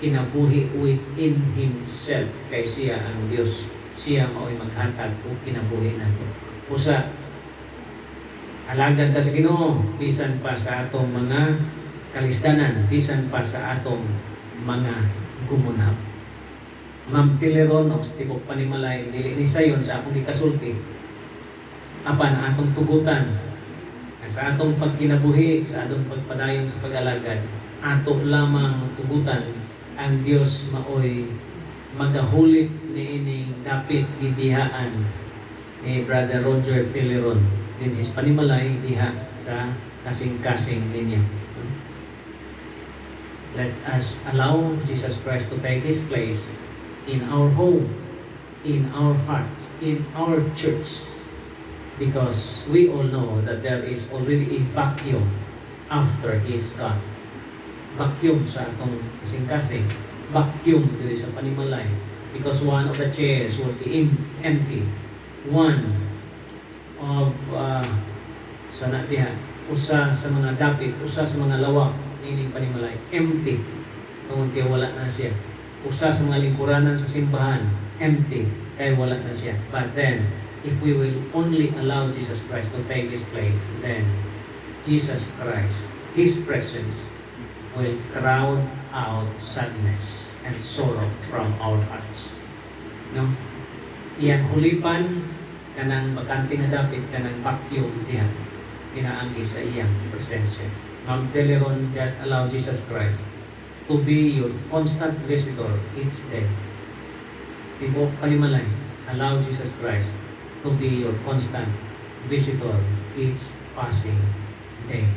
kinabuhi within himself kay siya ang Dios. Siya mao'y maghatag o kinabuhi nato. Usa, alagad ta sa Ginoo bisan pa sa atong mga kalisdanan, bisan pa sa atong mga gumunap. Mampileron o tibok panimalay dili ni sayon sa akong gikasulti apan atong tugutan sa atong pagkinabuhi, sa atong pagpadayon sa pag-alagad, ato lamang tugutan ang Dios maoy magahulit niining dapit gidihaan ni Brother Roger Peleron din his panimalay diha sa kasing-kasing niya. Let us allow Jesus Christ to take His place in our home, in our hearts, in our church, because we all know that there is already a vacuum after He is gone. Vacuum sa atong kasing-kasing, vacuum diri sa panimalay, because one of the chairs will be empty. One of sana diha, usa sa mga dapit, usa sa mga lawak nining panimalay, empty. Tungod kay wala na siya. Usa sa mga lingkuranan sa simbahan, empty, kay wala na siya. But then, if we will only allow Jesus Christ to take His place, then Jesus Christ, His presence, will crowd out sadness and sorrow from our hearts. No? Iyang hulipan, kanang bakante nga dapit, kanang vacuum diha, kinaanggi sa iyang presensya. Ma'am Teleron, just allow Jesus Christ to be your constant visitor each day. Tibok panimalay, allow Jesus Christ to be your constant visitor each passing day.